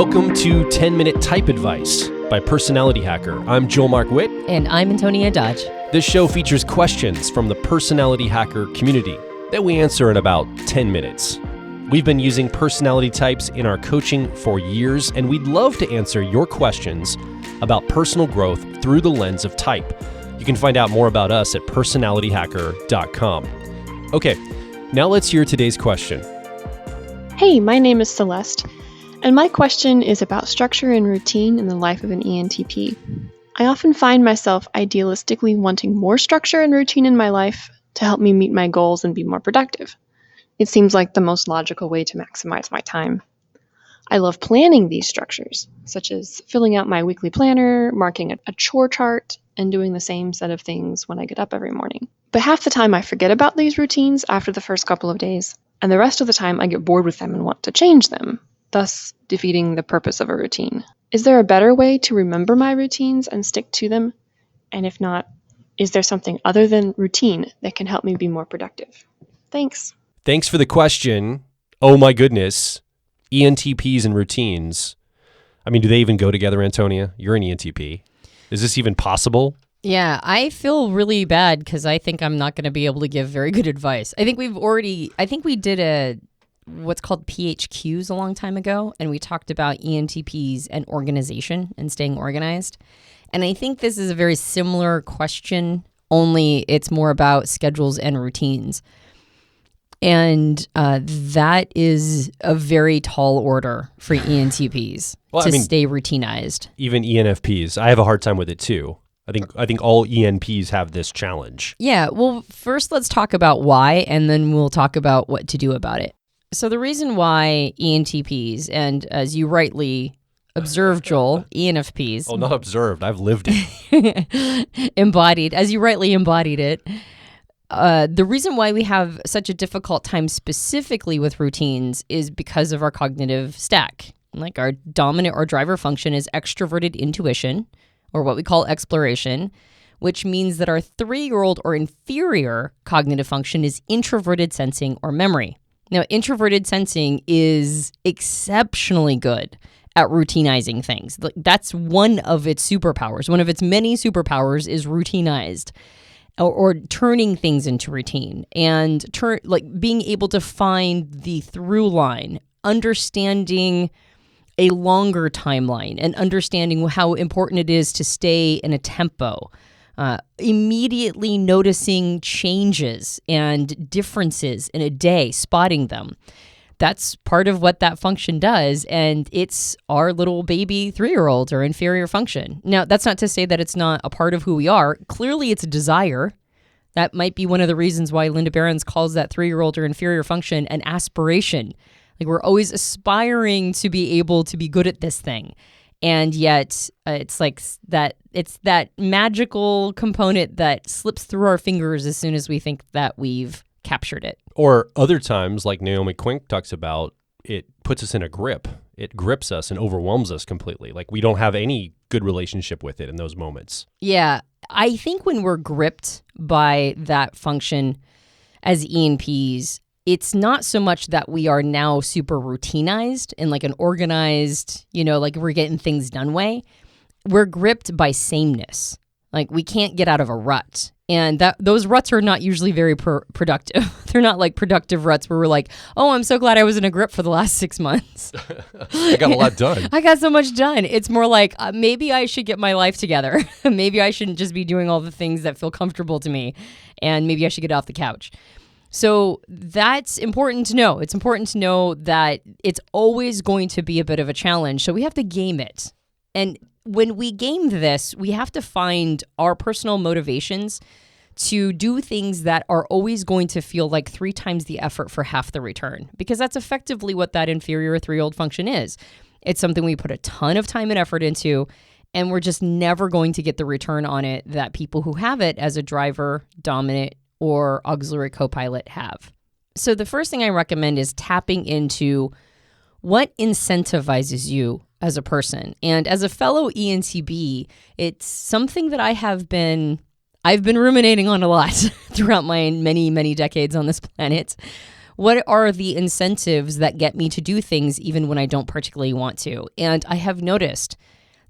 Welcome to 10-Minute Type Advice by Personality Hacker. I'm Joel Mark Witt. And I'm Antonia Dodge. This show features questions from the Personality Hacker community that we answer in about 10 minutes. We've been using personality types in our coaching for years, and we'd love to answer your questions about personal growth through the lens of type. You can find out more about us at personalityhacker.com. Okay, now let's hear today's question. Hey, my name is Celeste, and my question is about structure and routine in the life of an ENTP. I often find myself idealistically wanting more structure and routine in my life to help me meet my goals and be more productive. It seems like the most logical way to maximize my time. I love planning these structures, such as filling out my weekly planner, marking a chore chart, and doing the same set of things when I get up every morning. But half the time I forget about these routines after the first couple of days, and the rest of the time I get bored with them and want to change them, thus defeating the purpose of a routine. Is there a better way to remember my routines and stick to them? And if not, is there something other than routine that can help me be more productive? Thanks. Thanks for the question. Oh my goodness. ENTPs and routines. I mean, do they even go together, Antonia? You're an ENTP. Is this even possible? Yeah, I feel really bad because I think I'm not going to be able to give very good advice. I think we did what's called PHQs a long time ago, and we talked about ENTPs and organization and staying organized. And I think this is a very similar question, only it's more about schedules and routines. And that is a very tall order for ENTPs stay routinized. Even ENFPs. I have a hard time with it too. I think all ENPs have this challenge. Yeah, well, first let's talk about why, and then we'll talk about what to do about it. So the reason why ENTPs, and as you rightly observed, Joel, ENFPs. Oh, not observed. I've lived it. Embodied, as you rightly embodied it. The reason why we have such a difficult time specifically with routines is because of our cognitive stack. Like our dominant or driver function is extroverted intuition, or what we call exploration, which means that our 3-year-old or inferior cognitive function is introverted sensing or memory. Now, introverted sensing is exceptionally good at routinizing things. That's one of its superpowers. One of its many superpowers is routinized, or turning things into routine, and being able to find the through line, understanding a longer timeline, and understanding how important it is to stay in a tempo. Immediately noticing changes and differences in a day, spotting them. That's part of what that function does, and it's our little baby 3-year-old or inferior function. Now, that's not to say that it's not a part of who we are. Clearly, it's a desire. That might be one of the reasons why Linda Behrens calls that 3-year-old or inferior function an aspiration. Like, we're always aspiring to be able to be good at this thing. And yet it's like it's that magical component that slips through our fingers as soon as we think that we've captured it. Or other times, like Naomi Quink talks about, it puts us in a grip. It grips us and overwhelms us completely. Like we don't have any good relationship with it in those moments. Yeah, I think when we're gripped by that function as ENPs, it's not so much that we are now super routinized in like an organized, like we're getting things done way. We're gripped by sameness. Like we can't get out of a rut. And those ruts are not usually very productive. They're not like productive ruts where we're like, oh, I'm so glad I was in a grip for the last 6 months. I got a lot done. I got so much done. It's more like maybe I should get my life together. Maybe I shouldn't just be doing all the things that feel comfortable to me. And maybe I should get off the couch. So that's important to know. It's important to know that it's always going to be a bit of a challenge. So we have to game it. And when we game this, we have to find our personal motivations to do things that are always going to feel like 3 times the effort for half the return. Because that's effectively what that inferior 3-year-old function is. It's something we put a ton of time and effort into, and we're just never going to get the return on it that people who have it as a driver, dominant, or auxiliary co-pilot have. So the first thing I recommend is tapping into what incentivizes you as a person. And as a fellow ENTP, it's something that I've been ruminating on a lot throughout my many, many decades on this planet. What are the incentives that get me to do things even when I don't particularly want to? And I have noticed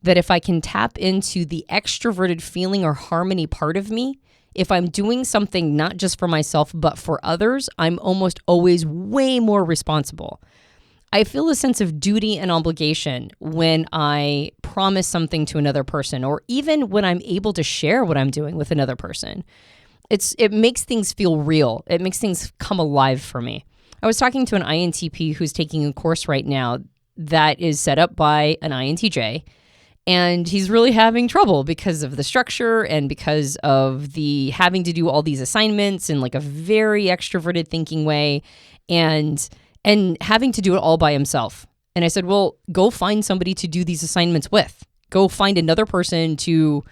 that if I can tap into the extroverted feeling or harmony part of me, if I'm doing something not just for myself, but for others, I'm almost always way more responsible. I feel a sense of duty and obligation when I promise something to another person, or even when I'm able to share what I'm doing with another person. It makes things feel real. It makes things come alive for me. I was talking to an INTP who's taking a course right now that is set up by an INTJ, and he's really having trouble because of the structure and because of the having to do all these assignments in like a very extroverted thinking way, and having to do it all by himself. And I said, well, go find somebody to do these assignments with. Go find another person to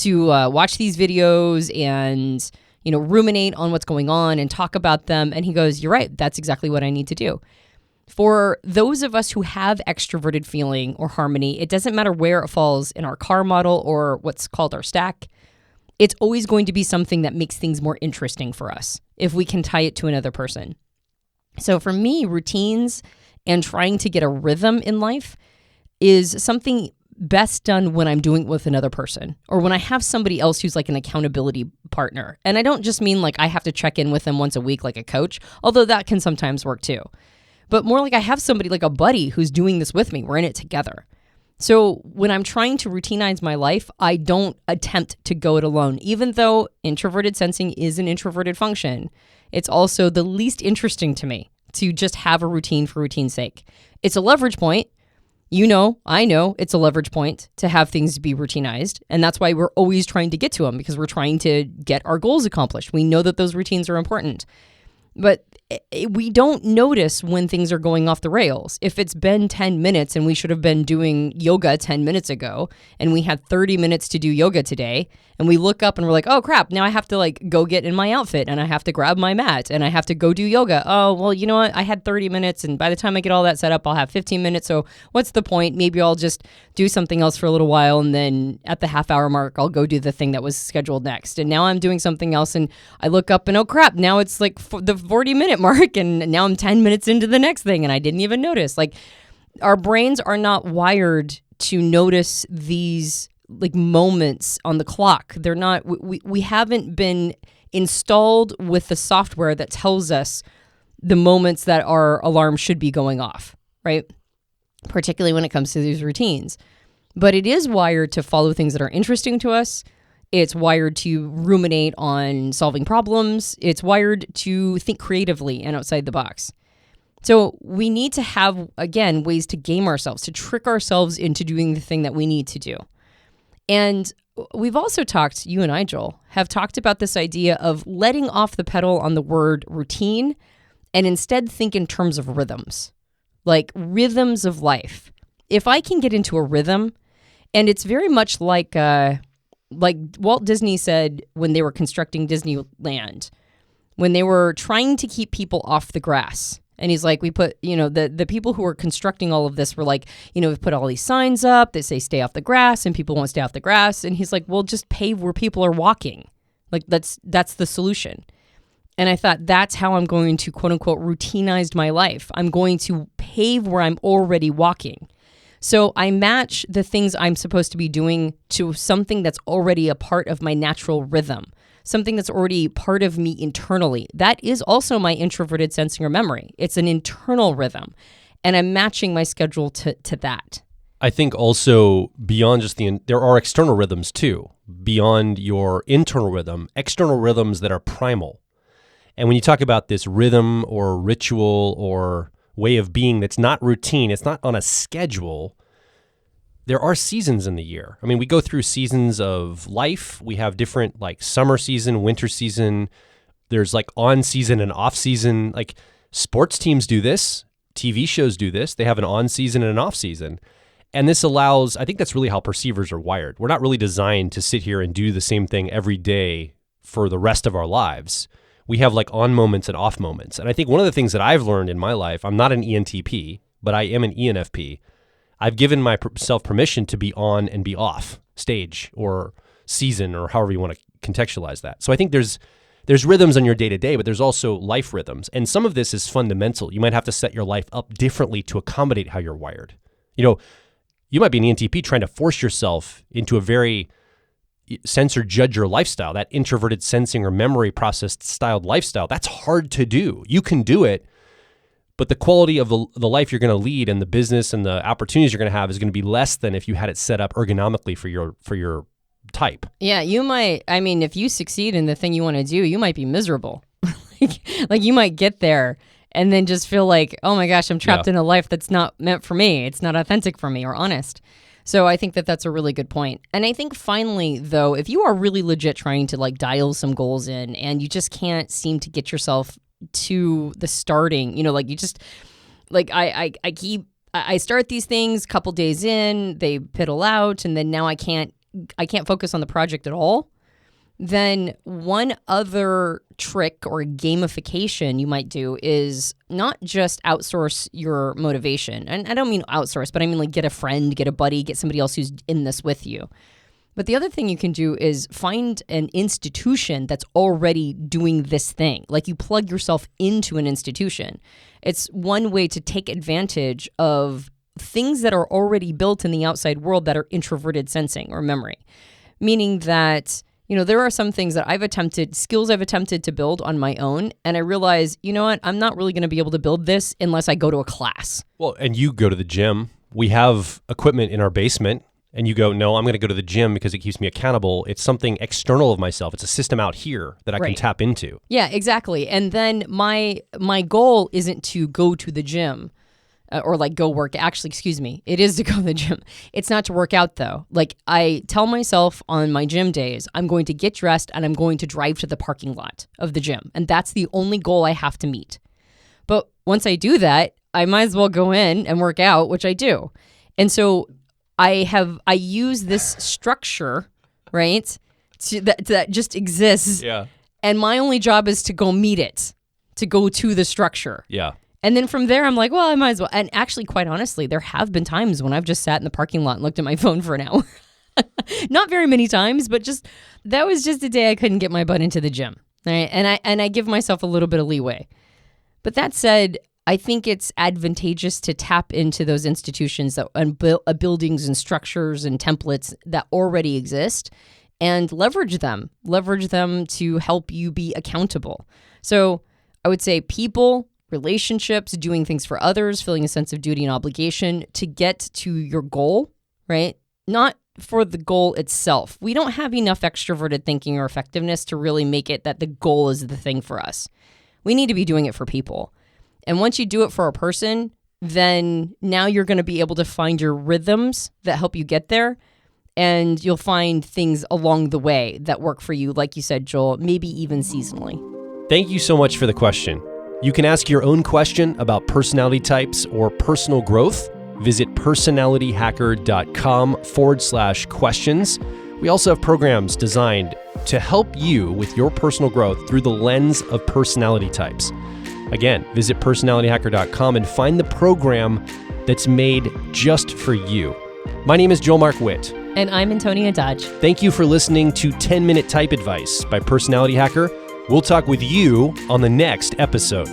watch these videos and ruminate on what's going on and talk about them. And he goes, you're right. That's exactly what I need to do. For those of us who have extroverted feeling or harmony, it doesn't matter where it falls in our car model or what's called our stack. It's always going to be something that makes things more interesting for us if we can tie it to another person. So for me, routines and trying to get a rhythm in life is something best done when I'm doing it with another person, or when I have somebody else who's like an accountability partner. And I don't just mean like I have to check in with them once a week like a coach, although that can sometimes work too. But more like I have somebody like a buddy who's doing this with me. We're in it together. So when I'm trying to routinize my life, I don't attempt to go it alone. Even though introverted sensing is an introverted function, it's also the least interesting to me to just have a routine for routine's sake. It's a leverage point. I know it's a leverage point to have things be routinized. And that's why we're always trying to get to them, because we're trying to get our goals accomplished. We know that those routines are important. But we don't notice when things are going off the rails. If it's been 10 minutes and we should have been doing yoga 10 minutes ago, and we had 30 minutes to do yoga today, and we look up and we're like, oh crap, now I have to like go get in my outfit and I have to grab my mat and I have to go do yoga. Oh, well, you know what? I had 30 minutes and by the time I get all that set up, I'll have 15 minutes. So what's the point? Maybe I'll just do something else for a little while, and then at the half-hour mark, I'll go do the thing that was scheduled next. And now I'm doing something else and I look up and oh crap, now it's like the 40-minute mark and now I'm 10 minutes into the next thing and I didn't even notice. Like, our brains are not wired to notice these like moments on the clock. They're not, we haven't been installed with the software that tells us the moments that our alarm should be going off, right? Particularly when it comes to these routines. But it is wired to follow things that are interesting to us. It's wired to ruminate on solving problems. It's wired to think creatively and outside the box. So we need to have, again, ways to game ourselves, to trick ourselves into doing the thing that we need to do. And we've also talked, you and I, Joel, have talked about this idea of letting off the pedal on the word routine and instead think in terms of rhythms, like rhythms of life. If I can get into a rhythm, and it's very much like Walt Disney said when they were constructing Disneyland, when they were trying to keep people off the grass. And he's like, we put, the people who were constructing all of this were like, we put all these signs up that say stay off the grass, and people won't stay off the grass. And he's like, well, just pave where people are walking. Like that's the solution. And I thought, that's how I'm going to quote unquote routinize my life. I'm going to pave where I'm already walking. So I match the things I'm supposed to be doing to something that's already a part of my natural rhythm, something that's already part of me internally. That is also my introverted sensing or memory. It's an internal rhythm, and I'm matching my schedule to that. I think also beyond just there are external rhythms too, beyond your internal rhythm, external rhythms that are primal. And when you talk about this rhythm or ritual or way of being that's not routine, it's not on a schedule, there are seasons in the year. I mean, we go through seasons of life. We have different like summer season, winter season. There's like on season and off season. Like sports teams do this. TV shows do this. They have an on season and an off season. And this allows, I think that's really how perceivers are wired. We're not really designed to sit here and do the same thing every day for the rest of our lives. We have like on moments and off moments. And I think one of the things that I've learned in my life, I'm not an ENTP, but I am an ENFP. I've given myself permission to be on and be off stage or season or however you want to contextualize that. So I think there's there's rhythms on your day-to-day, but there's also life rhythms. And some of this is fundamental. You might have to set your life up differently to accommodate how you're wired. You might be an ENTP trying to force yourself into a very sense or judge your lifestyle, that introverted sensing or memory processed styled lifestyle. That's hard to do. You can do it, but the quality of the life you're going to lead and the business and the opportunities you're going to have is going to be less than if you had it set up ergonomically for your type. Yeah, you might, if you succeed in the thing you want to do, you might be miserable. like you might get there and then just feel like, oh my gosh, I'm trapped in a life that's not meant for me. It's not authentic for me or honest. So I think that that's a really good point. And I think finally, though, if you are really legit trying to like dial some goals in and you just can't seem to get yourself to the starting, you just like I start these things, couple days in, they piddle out, and then now I can't focus on the project at all. Then one other trick or gamification you might do is not just outsource your motivation. And I don't mean outsource, but I mean like get a friend, get a buddy, get somebody else who's in this with you. But the other thing you can do is find an institution that's already doing this thing. Like you plug yourself into an institution. It's one way to take advantage of things that are already built in the outside world that are introverted sensing or memory. Meaning that, there are some things that skills I've attempted to build on my own. And I realize, you know what, I'm not really going to be able to build this unless I go to a class. Well, and you go to the gym. We have equipment in our basement. And you go, no, I'm going to go to the gym because it keeps me accountable. It's something external of myself. It's a system out here that I can tap into. Yeah, exactly. And then my goal isn't to go to the gym or like go work. Actually, excuse me. It is to go to the gym. It's not to work out though. Like I tell myself on my gym days, I'm going to get dressed and I'm going to drive to the parking lot of the gym. And that's the only goal I have to meet. But once I do that, I might as well go in and work out, which I do. And so I use this structure, right, that just exists. Yeah. And my only job is to go meet it, to go to the structure. Yeah. And then from there, I'm like, well, I might as well. And actually, quite honestly, there have been times when I've just sat in the parking lot and looked at my phone for an hour. Not very many times, but that was just a day I couldn't get my butt into the gym. Right? And I give myself a little bit of leeway. But that said, I think it's advantageous to tap into those institutions and buildings and structures and templates that already exist and leverage them to help you be accountable. So I would say people, relationships, doing things for others, feeling a sense of duty and obligation to get to your goal, right? Not for the goal itself. We don't have enough extroverted thinking or effectiveness to really make it that the goal is the thing for us. We need to be doing it for people. And once you do it for a person, then now you're going to be able to find your rhythms that help you get there. And you'll find things along the way that work for you, like you said, Joel, maybe even seasonally. Thank you so much for the question. You can ask your own question about personality types or personal growth. Visit personalityhacker.com/questions. We also have programs designed to help you with your personal growth through the lens of personality types. Again, visit personalityhacker.com and find the program that's made just for you. My name is Joel Mark Witt. And I'm Antonia Dodge. Thank you for listening to 10-Minute Type Advice by Personality Hacker. We'll talk with you on the next episode.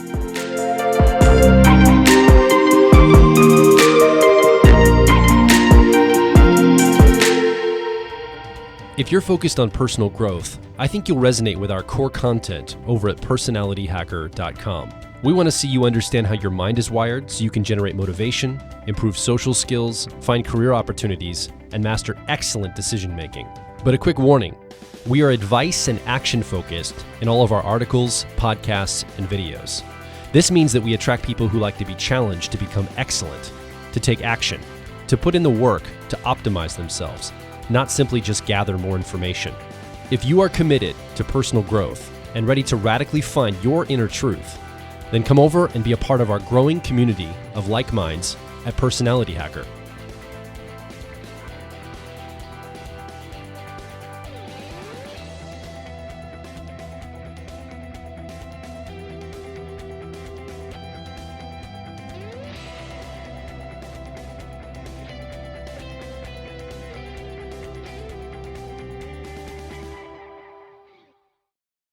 If you're focused on personal growth, I think you'll resonate with our core content over at personalityhacker.com. We want to see you understand how your mind is wired so you can generate motivation, improve social skills, find career opportunities, and master excellent decision making. But a quick warning, we are advice and action focused in all of our articles, podcasts, and videos. This means that we attract people who like to be challenged to become excellent, to take action, to put in the work to optimize themselves, not simply just gather more information. If you are committed to personal growth and ready to radically find your inner truth, then come over and be a part of our growing community of like minds at Personality Hacker.